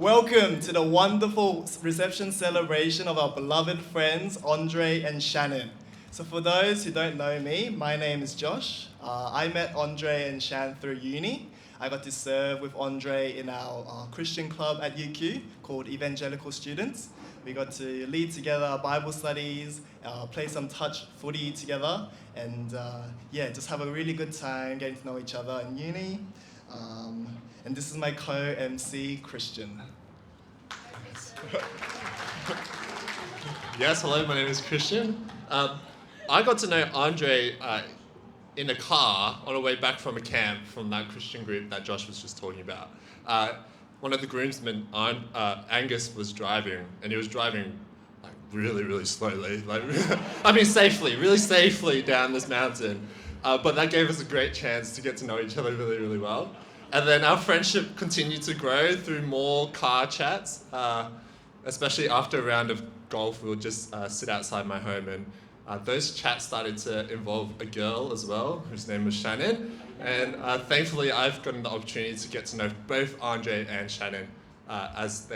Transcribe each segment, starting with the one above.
Welcome to the wonderful reception celebration of our beloved friends, Andre and Shannon. So for those who don't know me, my name is Josh. I met Andre and Shan through uni. I got to serve with Andre in our Christian club at UQ called Evangelical Students. We got to lead together Bible studies, play some touch footy together, and just have a really good time getting to know each other in uni. And this is my co-MC, Christian. Yes, hello, my name is Christian. I got to know Andre in a car on our way back from a camp from that Christian group that Josh was just talking about. One of the groomsmen, Angus, was driving, and he was driving like really, really slowly. Safely, really safely down this mountain. But that gave us a great chance to get to know each other really, really well. And then our friendship continued to grow through more car chats, especially after a round of golf. We would just sit outside my home, and those chats started to involve a girl as well, whose name was Shannon. And thankfully, I've gotten the opportunity to get to know both Andre and Shannon as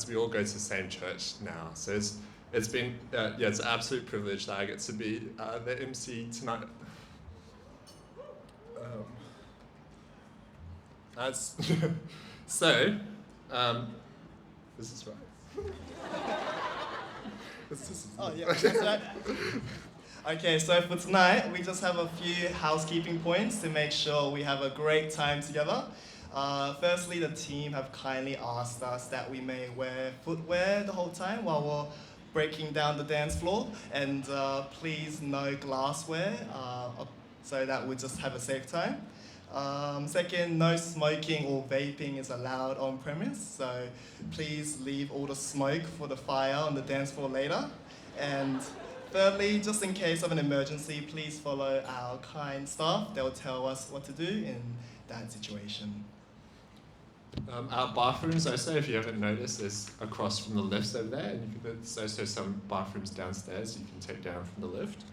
we all go to the same church now. So it's been it's an absolute privilege that I get to be the MC tonight. This is right. Oh yeah, that's right. Okay, so for tonight, we just have a few housekeeping points to make sure we have a great time together. Firstly, the team have kindly asked us that we may wear footwear the whole time while we're breaking down the dance floor, and please no glassware, so that we just have a safe time. Second, no smoking or vaping is allowed on premise, so please leave all the smoke for the fire on the dance floor later. And thirdly, just in case of an emergency, please follow our kind staff. They'll tell us what to do in that situation. Our bathrooms also, if you haven't noticed, is across from the lifts over there, and there's also some bathrooms downstairs you can take down from the lift.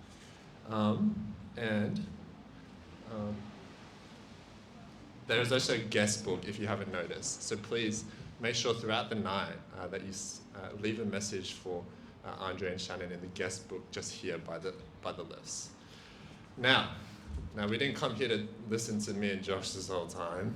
There is also a guest book if you haven't noticed, so please make sure throughout the night that you leave a message for Andre and Shannon in the guest book just here by the lifts. Now we didn't come here to listen to me and Josh this whole time.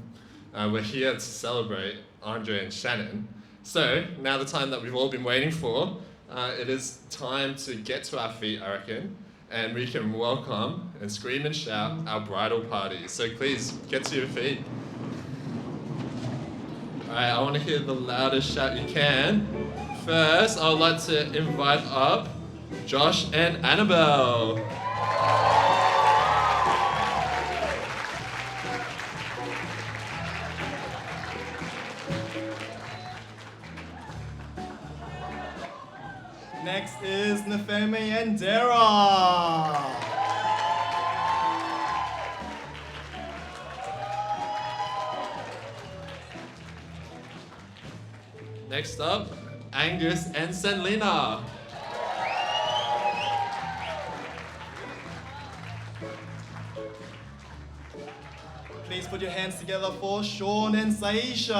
We're here to celebrate Andre and Shannon. So now the time that we've all been waiting for, it is time to get to our feet, I reckon, and we can welcome and scream and shout our bridal party. So please, get to your feet. All right, I want to hear the loudest shout you can. First, I would like to invite up Josh and Annabelle. Next is Nefemi and Dara. Next up, Angus and Selena. Please put your hands together for Sean and Saisha.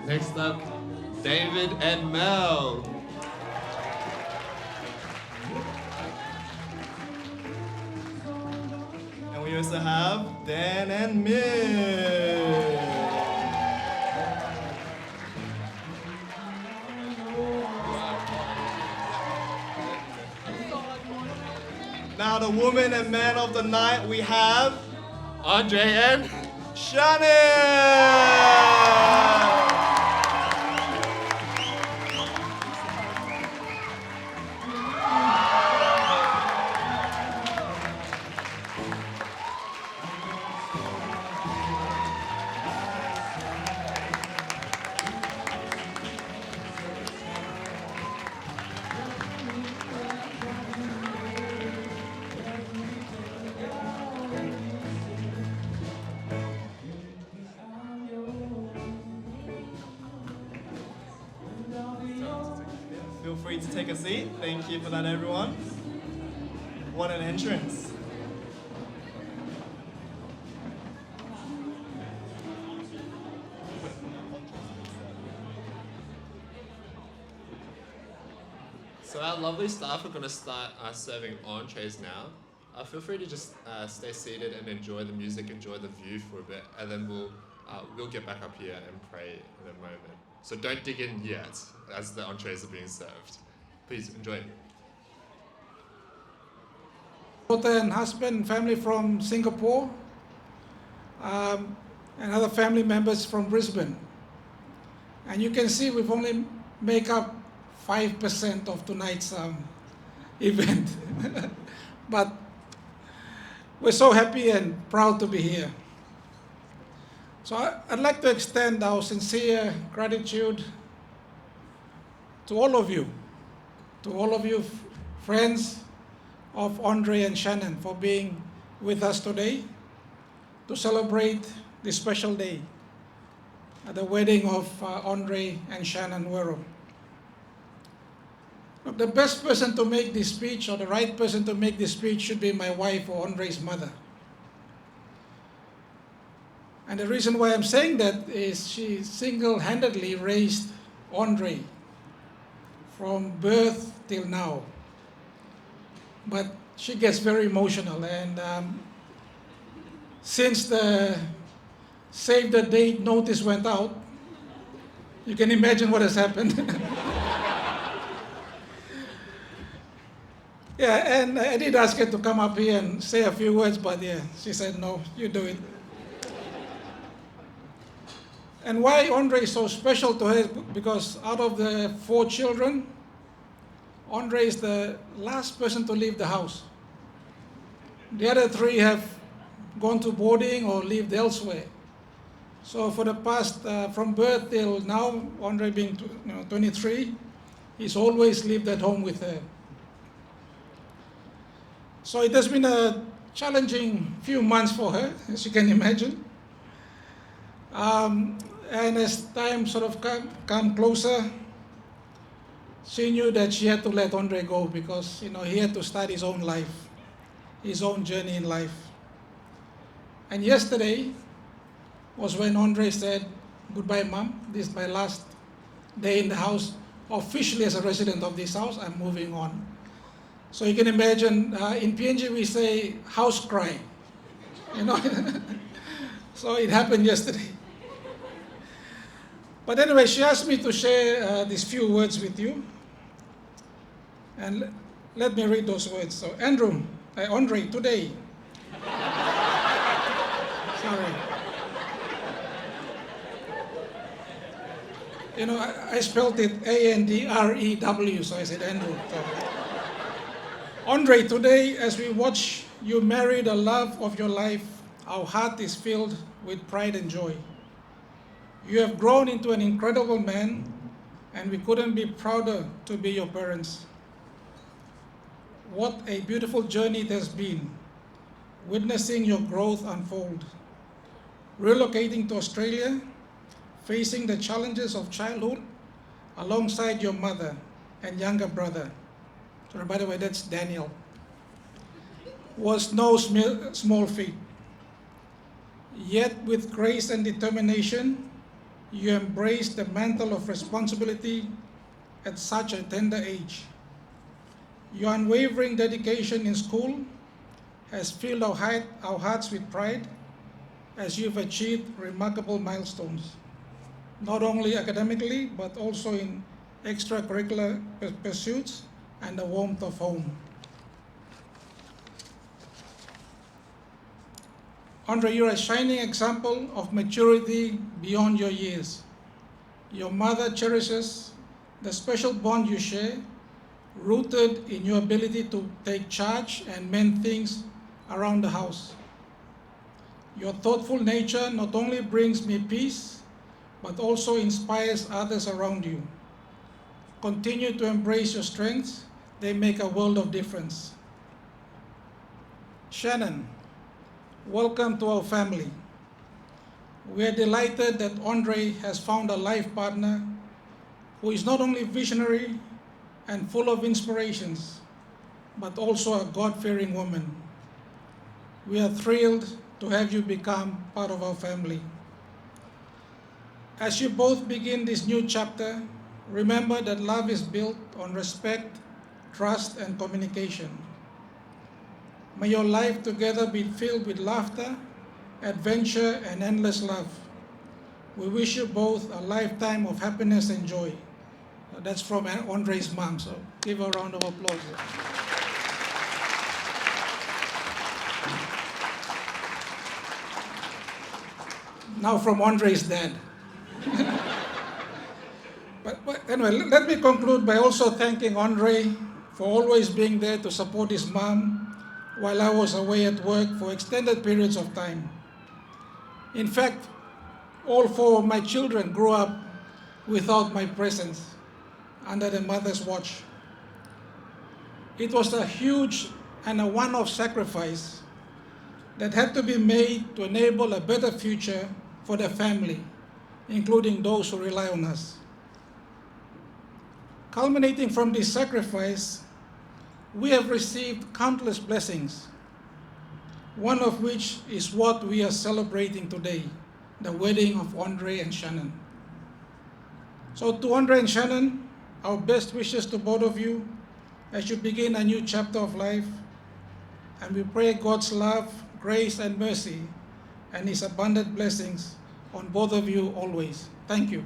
Next up, David and Mel. And we also have Dan and Mill. Now the woman and man of the night, we have Andre and Shannon. Feel free to take a seat. Thank you for that, everyone. What an entrance. So our lovely staff are going to start serving entrees now. Feel free to just stay seated and enjoy the music, enjoy the view for a bit, and then we'll get back up here and pray in a moment. So don't dig in yet as the entrees are being served. Please enjoy. Daughter and husband, family from Singapore, and other family members from Brisbane. And you can see we've only make up 5% of tonight's event. But we're so happy and proud to be here. So I'd like to extend our sincere gratitude to all of you, friends of Andre and Shannon, for being with us today to celebrate this special day at the wedding of Andre and Shannon Werrors. The best person to make this speech, or the right person to make this speech, should be my wife or Andre's mother. And the reason why I'm saying that is she single-handedly raised Andre from birth till now. But she gets very emotional, and since the save the date notice went out, you can imagine what has happened. Yeah, and I did ask her to come up here and say a few words, but yeah, she said, no, you do it. And why Andre is so special to her is because out of the 4 children, Andre is the last person to leave the house. The other 3 have gone to boarding or lived elsewhere. So for the past, from birth till now, Andre being 23, he's always lived at home with her. So it has been a challenging few months for her, as you can imagine. And as time sort of come closer, she knew that she had to let Andre go because he had to start his own life, his own journey in life. And yesterday was when Andre said, "Goodbye, Mom. This is my last day in the house, officially as a resident of this house. I'm moving on." So you can imagine, in PNG we say house cry, So it happened yesterday. But anyway, she asked me to share these few words with you. And let me read those words. So Andre, today. Sorry. I spelled it Andrew, so I said Andrew. So, Andre, today, as we watch you marry the love of your life, our heart is filled with pride and joy. You have grown into an incredible man, and we couldn't be prouder to be your parents. What a beautiful journey it has been, witnessing your growth unfold. Relocating to Australia, facing the challenges of childhood alongside your mother and younger brother. So by the way, that's Daniel. Was no small feat. Yet with grace and determination, you embraced the mantle of responsibility at such a tender age. Your unwavering dedication in school has filled our hearts with pride as you've achieved remarkable milestones, not only academically, but also in extracurricular pursuits and the warmth of home. Andre, you're a shining example of maturity beyond your years. Your mother cherishes the special bond you share, rooted in your ability to take charge and mend things around the house. Your thoughtful nature not only brings me peace, but also inspires others around you. Continue to embrace your strengths. They make a world of difference. Shannon, welcome to our family. We are delighted that Andre has found a life partner who is not only visionary and full of inspirations, but also a God-fearing woman. We are thrilled to have you become part of our family. As you both begin this new chapter, remember that love is built on respect, trust, and communication. May your life together be filled with laughter, adventure, and endless love. We wish you both a lifetime of happiness and joy. That's from Andre's mom, so give her a round of applause. Now from Andre's dad. But anyway, let me conclude by also thanking Andre for always being there to support his mom while I was away at work for extended periods of time. In fact, all 4 of my children grew up without my presence under their mother's watch. It was a huge and a one-off sacrifice that had to be made to enable a better future for the family, including those who rely on us. Culminating from this sacrifice, we have received countless blessings, one of which is what we are celebrating today, the wedding of Andre and Shannon. So to Andre and Shannon, our best wishes to both of you as you begin a new chapter of life, and we pray God's love, grace, and mercy, and His abundant blessings on both of you always. Thank you.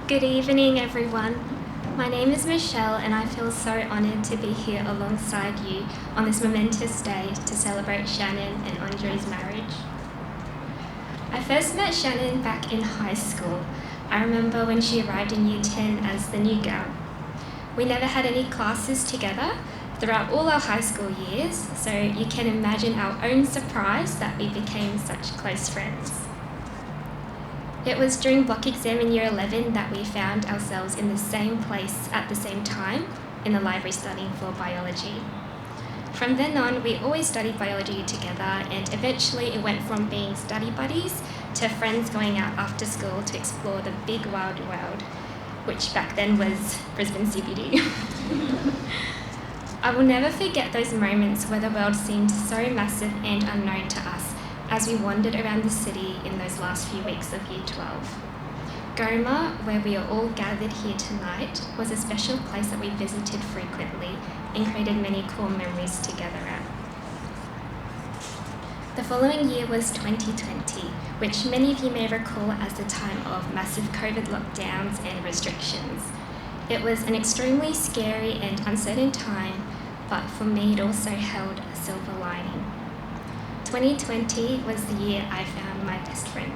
Good evening, everyone. My name is Michelle, and I feel so honoured to be here alongside you on this momentous day to celebrate Shannon and Andre's marriage. I first met Shannon back in high school. I remember when she arrived in Year 10 as the new girl. We never had any classes together throughout all our high school years, so you can imagine our own surprise that we became such close friends. It was during block exam in Year 11 that we found ourselves in the same place at the same time in the library studying for biology. From then on, we always studied biology together, and eventually it went from being study buddies to friends going out after school to explore the big wild world, which back then was Brisbane CBD. I will never forget those moments where the world seemed so massive and unknown to us as we wandered around the city in those last few weeks of Year 12. QAGOMA, where we are all gathered here tonight, was a special place that we visited frequently and created many cool memories together at. The following year was 2020, which many of you may recall as the time of massive COVID lockdowns and restrictions. It was an extremely scary and uncertain time, but for me it also held a silver lining. 2020 was the year I found my best friend.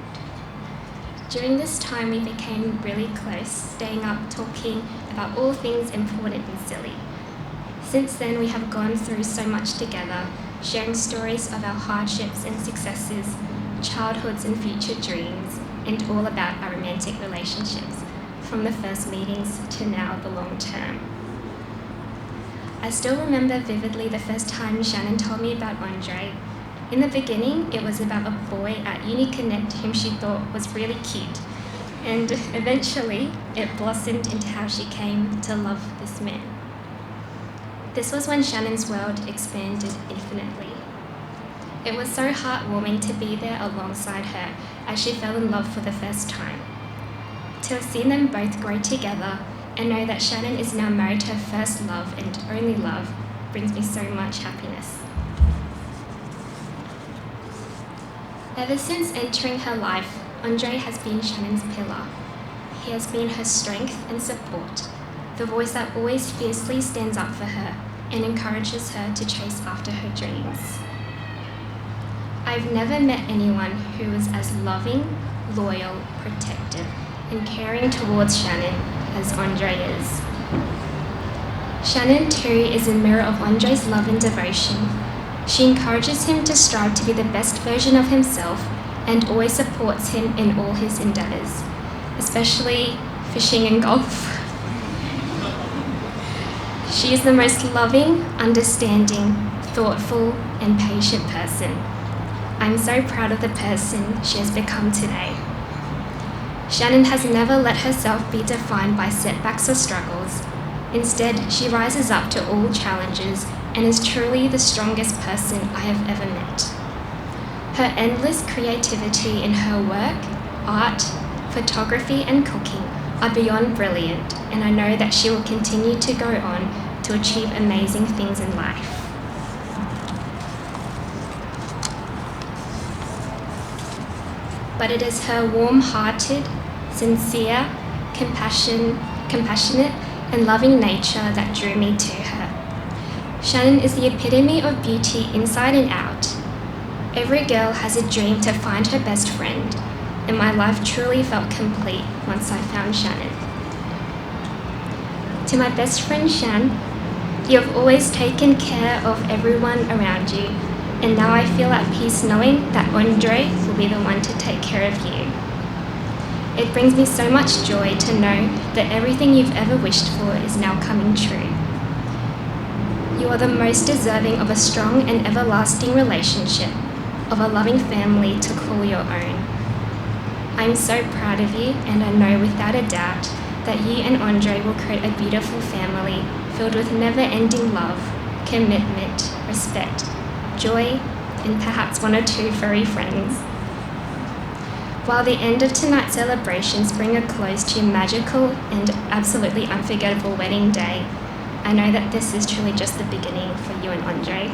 During this time we became really close, staying up talking about all things important and silly. Since then we have gone through so much together, sharing stories of our hardships and successes, childhoods and future dreams, and all about our romantic relationships, from the first meetings to now the long term. I still remember vividly the first time Shannon told me about Andre. In the beginning, it was about a boy at Uni Connect whom she thought was really cute, and eventually it blossomed into how she came to love this man. This was when Shannon's world expanded infinitely. It was so heartwarming to be there alongside her as she fell in love for the first time. To have seen them both grow together and know that Shannon is now married to her first love and only love brings me so much happiness. Ever since entering her life, Andre has been Shannon's pillar. He has been her strength and support, the voice that always fiercely stands up for her and encourages her to chase after her dreams. I've never met anyone who was as loving, loyal, protective, and caring towards Shannon as Andre is. Shannon too is a mirror of Andre's love and devotion. She encourages him to strive to be the best version of himself and always supports him in all his endeavours, especially fishing and golf. She is the most loving, understanding, thoughtful and patient person. I'm so proud of the person she has become today. Shannon has never let herself be defined by setbacks or struggles. Instead, she rises up to all challenges and is truly the strongest person I have ever met. Her endless creativity in her work, art, photography and cooking are beyond brilliant, and I know that she will continue to go on to achieve amazing things in life. But it is her warm-hearted, sincere, compassionate and loving nature that drew me to her. Shannon is the epitome of beauty inside and out. Every girl has a dream to find her best friend, and my life truly felt complete once I found Shannon. To my best friend Shan, you have always taken care of everyone around you, and now I feel at peace knowing that Andre will be the one to take care of you. It brings me so much joy to know that everything you've ever wished for is now coming true. You are the most deserving of a strong and everlasting relationship, of a loving family to call your own. I'm so proud of you, and I know without a doubt that you and Andre will create a beautiful family filled with never-ending love, commitment, respect, joy, and perhaps one or two furry friends. While the end of tonight's celebrations bring a close to your magical and absolutely unforgettable wedding day, I know that this is truly just the beginning for you and Andre.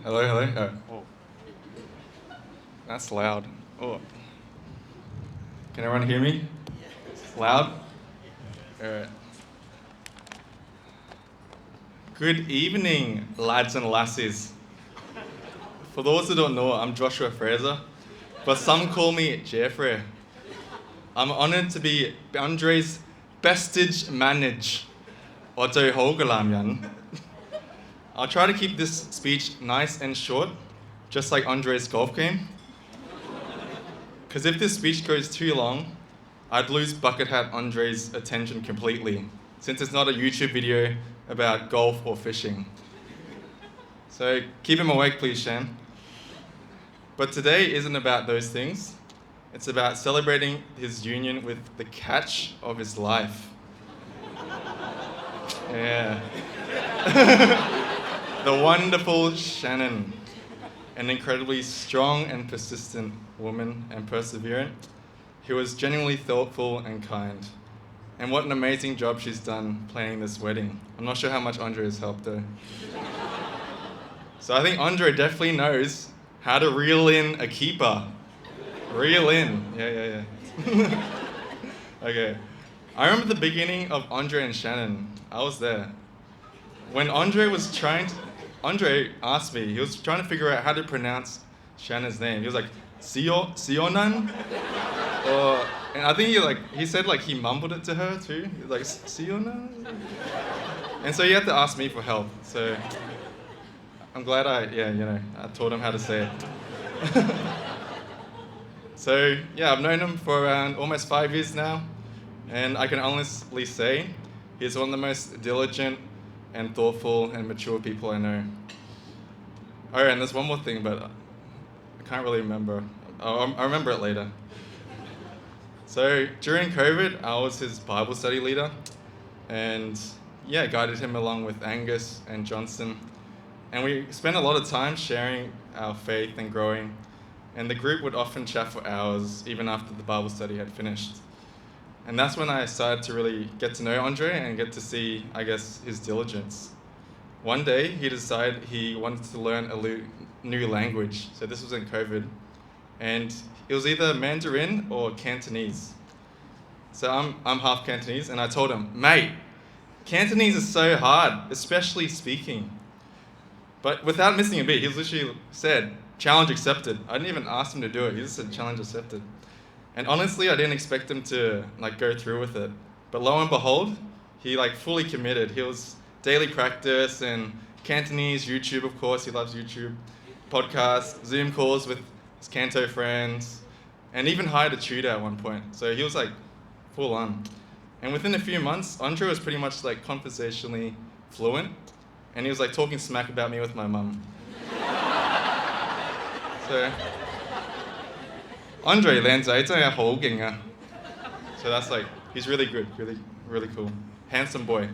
Hello, hello. Oh. That's loud. Oh. Can everyone hear me? Loud? Alright. Good evening, lads and lassies. For those who don't know, I'm Joshua Fraser, but some call me Jeffrey. I'm honoured to be Andre's bestage manage, Otto Hogelamjan. I'll try to keep this speech nice and short, just like Andre's golf game. Because if this speech goes too long, I'd lose Bucket Hat Andre's attention completely, since it's not a YouTube video about golf or fishing. So keep him awake, please, Shan. But today isn't about those things. It's about celebrating his union with the catch of his life. Yeah. The wonderful Shannon, an incredibly strong and persistent woman and perseverant, who was genuinely thoughtful and kind. And what an amazing job she's done planning this wedding. I'm not sure how much Andre has helped her. So I think Andre definitely knows how to reel in a keeper. Reel in. Yeah. Okay. I remember the beginning of Andre and Shannon. I was there. When Andre asked me, he was trying to figure out how to pronounce Shannon's name. He was like, Sionan? And I think he said he mumbled it to her too. He was like, Sionan? And so he had to ask me for help. So I'm glad I taught him how to say it. So yeah, I've known him for around almost 5 years now. And I can honestly say he's one of the most diligent and thoughtful and mature people I know. Oh, and there's one more thing, but I can't really remember. I'll remember it later. So during COVID, I was his Bible study leader, and guided him along with Angus and Johnson. And we spent a lot of time sharing our faith and growing, and the group would often chat for hours, even after the Bible study had finished. And that's when I started to really get to know Andre and get to see, his diligence. One day, he decided he wanted to learn a new language. So this was in COVID. And it was either Mandarin or Cantonese. So I'm half Cantonese, and I told him, mate, Cantonese is so hard, especially speaking. But without missing a beat, he literally said, challenge accepted. I didn't even ask him to do it. He just said, challenge accepted. And honestly, I didn't expect him to go through with it. But lo and behold, he fully committed. He was daily practice and Cantonese, YouTube, of course. He loves YouTube, podcasts, Zoom calls with his Canto friends, and even hired a tutor at one point. So he was full on. And within a few months, Andre was pretty much conversationally fluent, and he was talking smack about me with my mum. So, Andre 靚仔真係好勁啊. So that's he's really good, really, really cool. Handsome boy.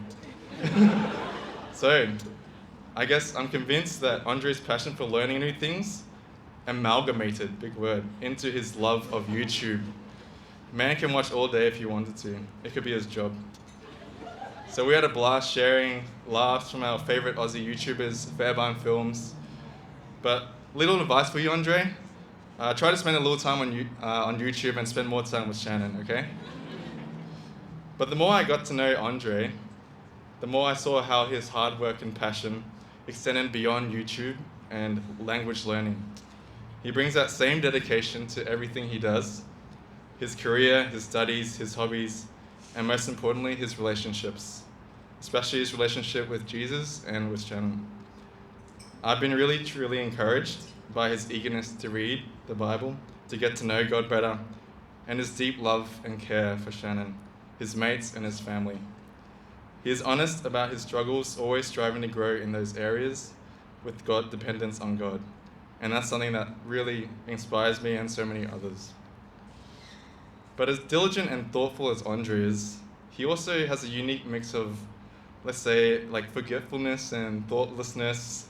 So, I guess I'm convinced that Andre's passion for learning new things amalgamated, big word, into his love of YouTube. Man can watch all day if he wanted to. It could be his job. So we had a blast sharing laughs from our favorite Aussie YouTubers, Fairbairn Films. But little advice for you, Andre. Try to spend a little time on YouTube and spend more time with Shannon, okay? But the more I got to know Andre, the more I saw how his hard work and passion extended beyond YouTube and language learning. He brings that same dedication to everything he does, his career, his studies, his hobbies, and most importantly, his relationships, especially his relationship with Jesus and with Shannon. I've been really, truly encouraged by his eagerness to read the Bible, to get to know God better, and his deep love and care for Shannon, his mates, and his family. He is honest about his struggles, always striving to grow in those areas with God, dependence on God. And that's something that really inspires me and so many others. But as diligent and thoughtful as Andre is, he also has a unique mix of, let's say, forgetfulness and thoughtlessness.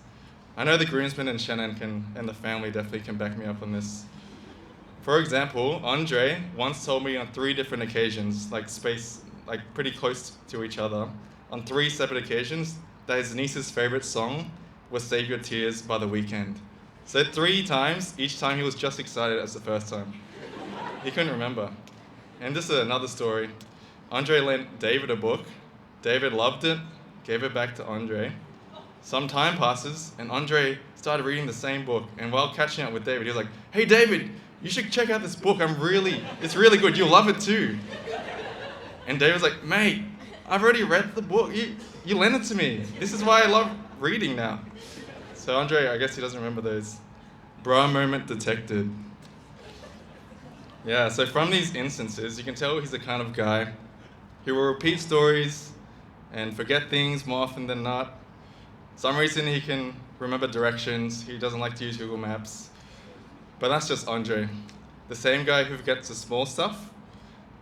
I know the groomsmen and Shannon and the family definitely can back me up on this. For example, Andre once told me on 3 different occasions, pretty close to each other, on 3 separate occasions, that his niece's favorite song was Save Your Tears by The Weeknd. So 3 times, each time he was just excited as the first time. He couldn't remember. And this is another story. Andre lent David a book. David loved it, gave it back to Andre. Some time passes, and Andre started reading the same book. And while catching up with David, he was like, hey David, you should check out this book. It's really good. You'll love it too. And David was like, mate, I've already read the book. You lent it to me. This is why I love reading now. So Andre, I guess he doesn't remember those. Bra moment detected. Yeah, so from these instances, you can tell he's the kind of guy who will repeat stories and forget things more often than not. Some reason he can remember directions. He doesn't like to use Google Maps. But that's just Andre. The same guy who forgets the small stuff,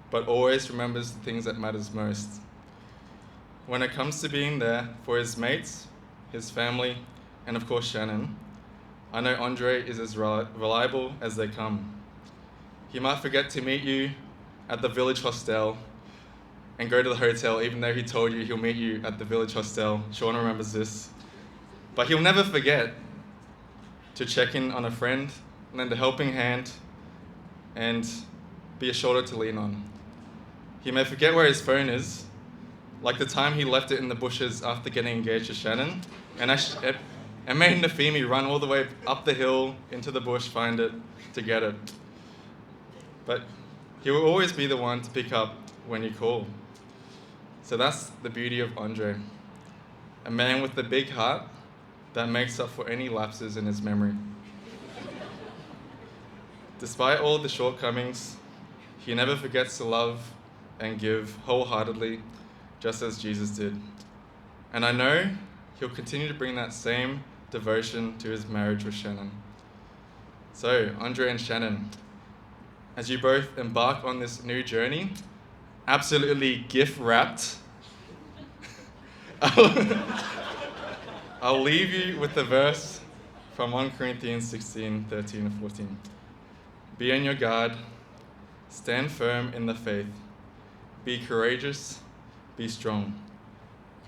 but always remembers the things that matters most. When it comes to being there for his mates, his family, and of course Shannon, I know Andre is as reliable as they come. He might forget to meet you at the village hostel and go to the hotel even though he told you he'll meet you at the village hostel. Shona remembers this. But he'll never forget to check in on a friend, lend a helping hand, and be a shoulder to lean on. He may forget where his phone is, like the time he left it in the bushes after getting engaged to Shannon, and made Nafimi run all the way up the hill into the bush, find it, to get it. But he will always be the one to pick up when you call. So that's the beauty of Andre. A man with a big heart that makes up for any lapses in his memory. Despite all the shortcomings, he never forgets to love and give wholeheartedly, just as Jesus did. And I know he'll continue to bring that same devotion to his marriage with Shannon. So, Andre and Shannon, as you both embark on this new journey, absolutely gift-wrapped, I'll leave you with the verse from 1 Corinthians 16, 13 and 14. Be on your guard, stand firm in the faith, be courageous, be strong,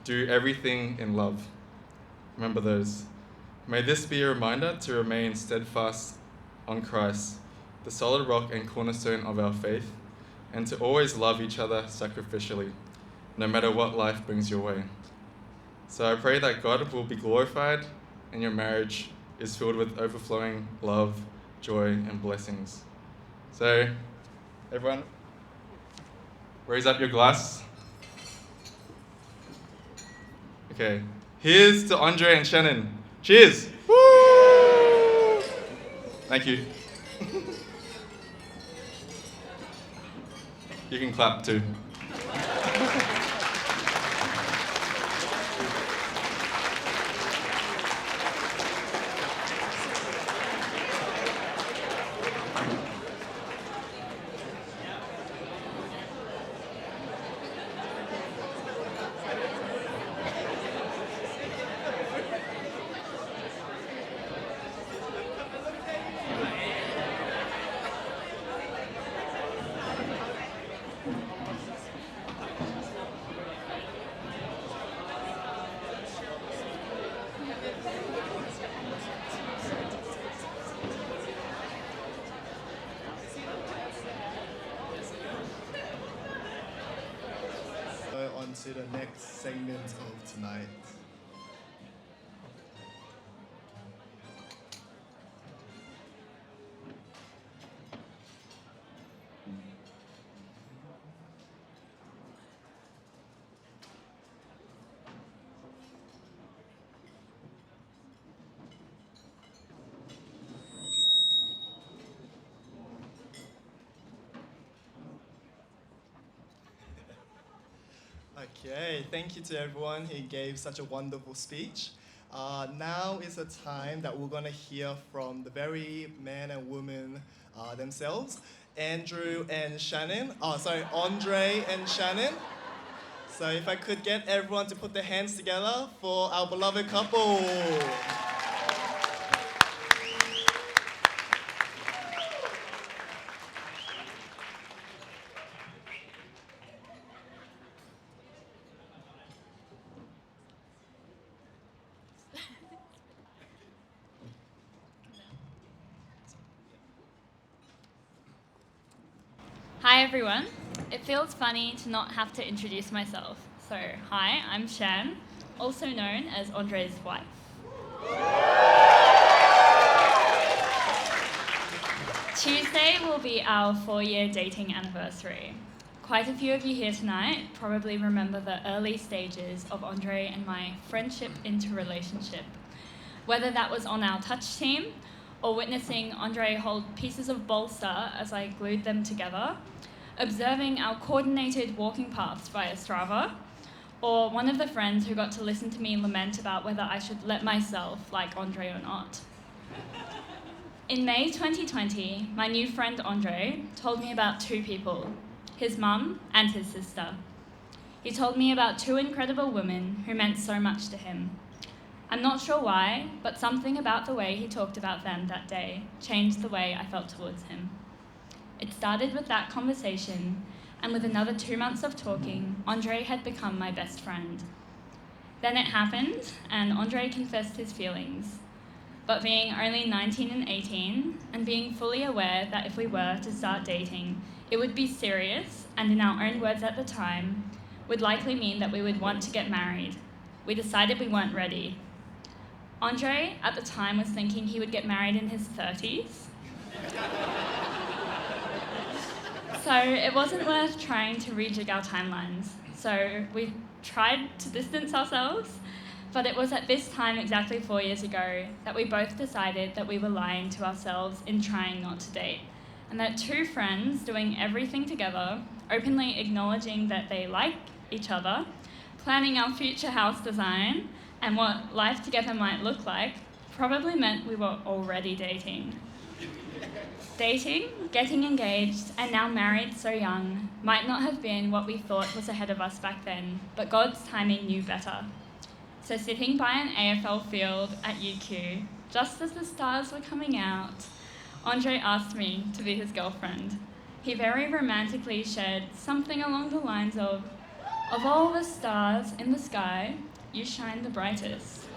do everything in love. Remember those. May this be a reminder to remain steadfast on Christ, the solid rock and cornerstone of our faith, and to always love each other sacrificially, no matter what life brings your way. So I pray that God will be glorified and your marriage is filled with overflowing love, joy, and blessings. So, everyone, raise up your glass. Okay, here's to Andre and Shannon. Cheers! Woo! Thank you. You can clap too. On to the next segment of tonight. Okay, thank you to everyone who gave such a wonderful speech. Now is a time that we're going to hear from the very men and women themselves, Andre and Shannon. So if I could get everyone to put their hands together for our beloved couple. Hi everyone. It feels funny to not have to introduce myself. So, hi, I'm Shan, also known as Andre's wife. Tuesday will be our 4-year dating anniversary. Quite a few of you here tonight probably remember the early stages of Andre and my friendship into relationship. Whether that was on our touch team, or witnessing Andre hold pieces of bolster as I glued them together, observing our coordinated walking paths via Strava, or one of the friends who got to listen to me lament about whether I should let myself like Andre or not. In May 2020, my new friend Andre told me about 2 people, his mum and his sister. He told me about 2 incredible women who meant so much to him. I'm not sure why, but something about the way he talked about them that day changed the way I felt towards him. It started with that conversation, and with another 2 months of talking, Andre had become my best friend. Then it happened, and Andre confessed his feelings. But being only 19 and 18, and being fully aware that if we were to start dating, it would be serious, and in our own words at the time, would likely mean that we would want to get married. We decided we weren't ready. Andre, at the time, was thinking he would get married in his 30s. So it wasn't worth trying to rejig our timelines. So we tried to distance ourselves, but it was at this time exactly 4 years ago that we both decided that we were lying to ourselves in trying not to date, and that 2 friends doing everything together, openly acknowledging that they like each other, planning our future house design, and what life together might look like, probably meant we were already dating. Dating, getting engaged, and now married so young might not have been what we thought was ahead of us back then, but God's timing knew better. So sitting by an AFL field at UQ, just as the stars were coming out, Andre asked me to be his girlfriend. He very romantically shared something along the lines of all the stars in the sky, you shine the brightest.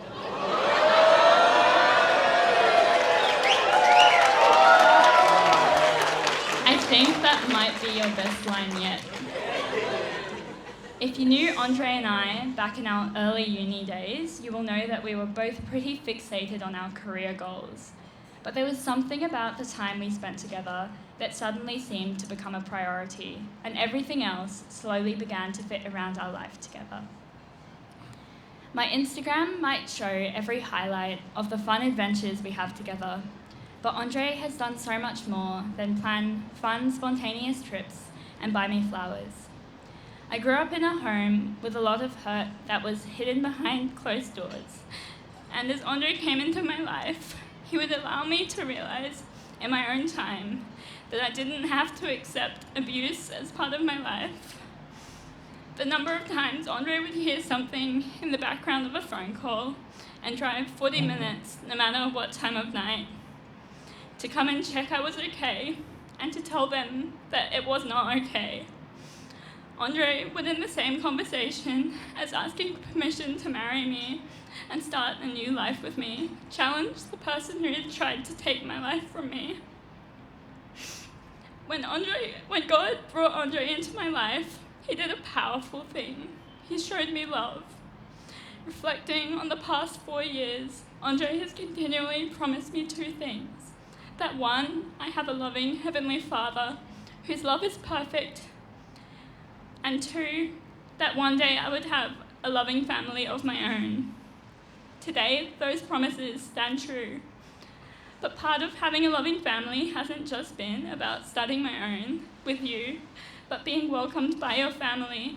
I think that might be your best line yet. If you knew Andre and I back in our early uni days, you will know that we were both pretty fixated on our career goals. But there was something about the time we spent together that suddenly seemed to become a priority, and everything else slowly began to fit around our life together. My Instagram might show every highlight of the fun adventures we have together, but Andre has done so much more than plan fun, spontaneous trips and buy me flowers. I grew up in a home with a lot of hurt that was hidden behind closed doors, and as Andre came into my life, he would allow me to realize in my own time that I didn't have to accept abuse as part of my life. The number of times Andre would hear something in the background of a phone call and drive 40 minutes, no matter what time of night, to come and check I was okay and to tell them that it was not okay. Andre would, in the same conversation as asking permission to marry me and start a new life with me, challenge the person who had tried to take my life from me. When God brought Andre into my life, he did a powerful thing. He showed me love. Reflecting on the past 4 years, Andre has continually promised me 2 things. That 1, I have a loving Heavenly Father whose love is perfect, and 2, that one day I would have a loving family of my own. Today, those promises stand true. But part of having a loving family hasn't just been about starting my own with you, but being welcomed by your family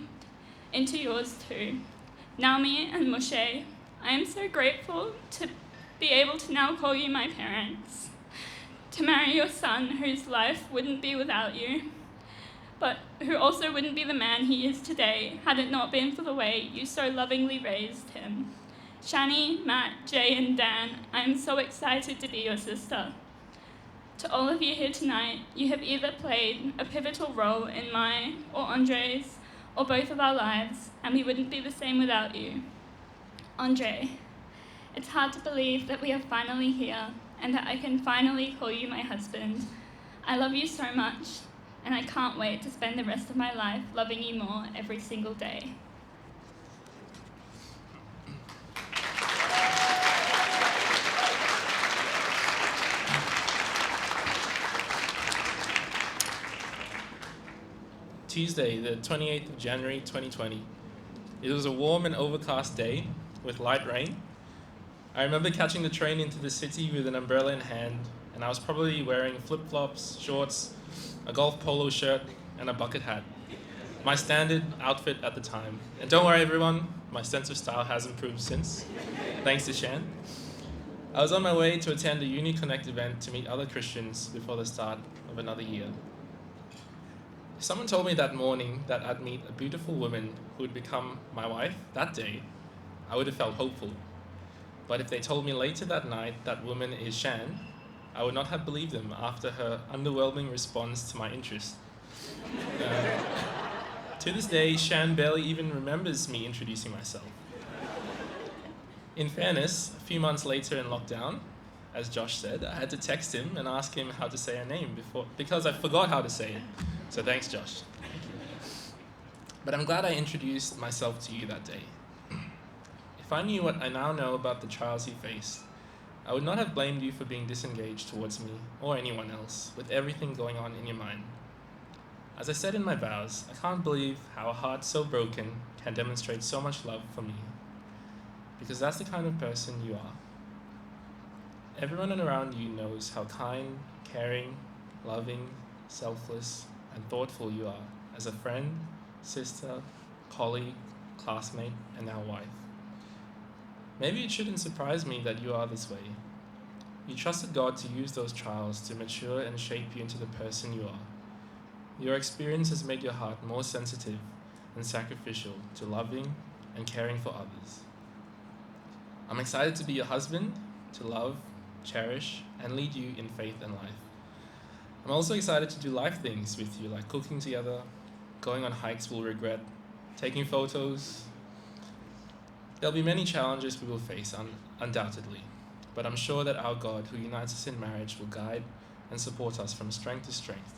into yours too. Naomi and Moshe, I am so grateful to be able to now call you my parents, to marry your son whose life wouldn't be without you, but who also wouldn't be the man he is today had it not been for the way you so lovingly raised him. Shani, Matt, Jay, and Dan, I am so excited to be your sister. To all of you here tonight, you have either played a pivotal role in my or Andre's or both of our lives, and we wouldn't be the same without you. Andre, it's hard to believe that we are finally here and that I can finally call you my husband. I love you so much, and I can't wait to spend the rest of my life loving you more every single day. Tuesday, the 28th of January 2020. It was a warm and overcast day with light rain. I remember catching the train into the city with an umbrella in hand, and I was probably wearing flip-flops, shorts, a golf polo shirt, and a bucket hat. My standard outfit at the time. And don't worry everyone, my sense of style has improved since, thanks to Shan. I was on my way to attend a Uni Connect event to meet other Christians before the start of another year. If someone told me that morning that I'd meet a beautiful woman who would become my wife that day, I would have felt hopeful. But if they told me later that night that woman is Shan, I would not have believed them after her underwhelming response to my interest. To this day, Shan barely even remembers me introducing myself. In fairness, a few months later in lockdown, as Josh said, I had to text him and ask him how to say her name because I forgot how to say it. So thanks, Josh. But I'm glad I introduced myself to you that day. If I knew what I now know about the trials you faced, I would not have blamed you for being disengaged towards me or anyone else with everything going on in your mind. As I said in my vows, I can't believe how a heart so broken can demonstrate so much love for me. Because that's the kind of person you are. Everyone around you knows how kind, caring, loving, selfless, and thoughtful you are as a friend, sister, colleague, classmate, and now wife. Maybe it shouldn't surprise me that you are this way. You trusted God to use those trials to mature and shape you into the person you are. Your experience has made your heart more sensitive and sacrificial to loving and caring for others. I'm excited to be your husband, to love, cherish, and lead you in faith and life. I'm also excited to do life things with you, like cooking together, going on hikes we'll regret, taking photos. There'll be many challenges we will face, undoubtedly, but I'm sure that our God, who unites us in marriage, will guide and support us from strength to strength.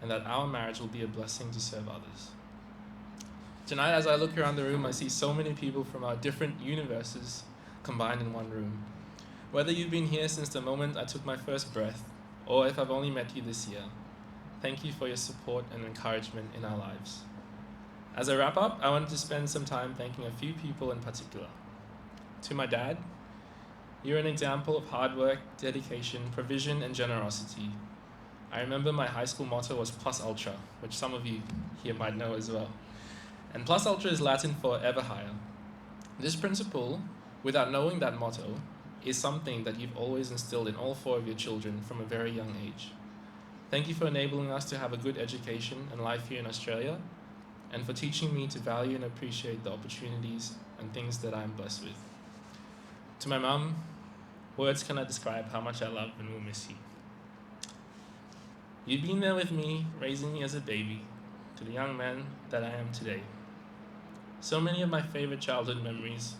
and that our marriage will be a blessing to serve others. Tonight, as I look around the room, I see so many people from our different universes combined in one room. Whether you've been here since the moment I took my first breath, or if I've only met you this year, thank you for your support and encouragement in our lives. As I wrap up, I wanted to spend some time thanking a few people in particular. To my dad, you're an example of hard work, dedication, provision, and generosity. I remember my high school motto was Plus Ultra, which some of you here might know as well. And Plus Ultra is Latin for ever higher. This principle, without knowing that motto, is something that you've always instilled in all 4 of your children from a very young age. Thank you for enabling us to have a good education and life here in Australia, and for teaching me to value and appreciate the opportunities and things that I am blessed with. To my mum, words cannot describe how much I love and will miss you. You've been there with me, raising me as a baby, to the young man that I am today. So many of my favorite childhood memories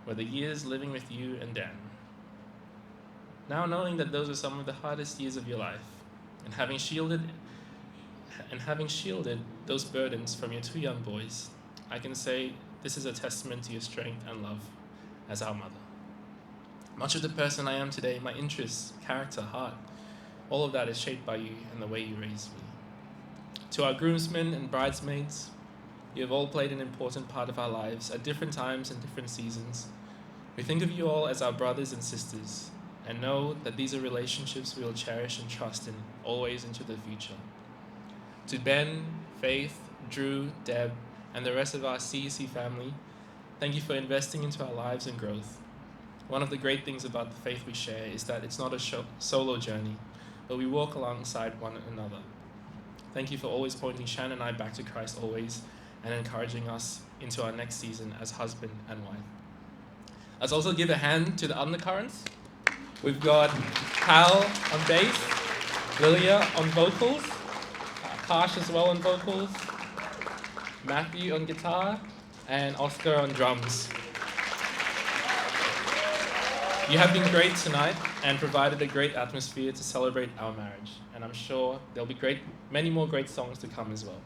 were the years living with you and Dan. Now knowing that those are some of the hardest years of your life, and having shielded those burdens from your 2 young boys, I can say this is a testament to your strength and love as our mother. Much of the person I am today, my interests, character, heart, all of that is shaped by you and the way you raised me. To our groomsmen and bridesmaids, you have all played an important part of our lives at different times and different seasons. We think of you all as our brothers and sisters, and know that these are relationships we will cherish and trust in always into the future. To Ben, Faith, Drew, Deb, and the rest of our CEC family, thank you for investing into our lives and growth. One of the great things about the faith we share is that it's not a solo journey, but we walk alongside one another. Thank you for always pointing Shan and I back to Christ always, and encouraging us into our next season as husband and wife. Let's also give a hand to the Undercurrents. We've got Hal on bass, Lilia on vocals, Karsh as well on vocals, Matthew on guitar, and Oscar on drums. You have been great tonight and provided a great atmosphere to celebrate our marriage, and I'm sure there'll be many more great songs to come as well.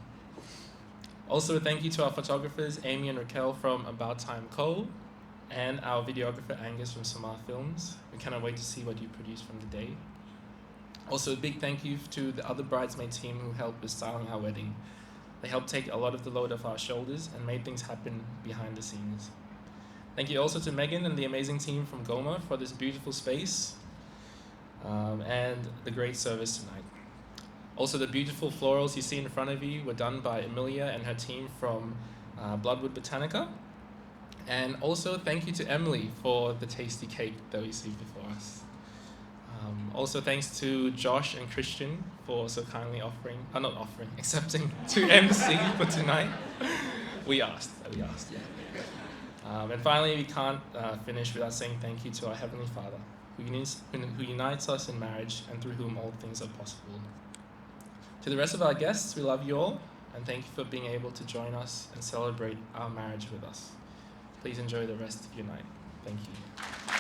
Also, thank you to our photographers, Amy and Raquel from About Time Co., and our videographer, Angus from Sommar Films. We cannot wait to see what you produce from the day. Also, a big thank you to the other bridesmaid team who helped with styling our wedding. They helped take a lot of the load off our shoulders and made things happen behind the scenes. Thank you also to Megan and the amazing team from QAGOMA for this beautiful space and the great service tonight. Also, the beautiful florals you see in front of you were done by Milla and her team from Bloodwood Botanica. And also, thank you to Emily for the tasty cake that we see before us. Also, thanks to Josh and Christian for so kindly accepting to MC for tonight. We asked, yeah. And finally, we can't finish without saying thank you to our Heavenly Father, who unites us in marriage and through whom all things are possible. To the rest of our guests, we love you all, and thank you for being able to join us and celebrate our marriage with us. Please enjoy the rest of your night. Thank you.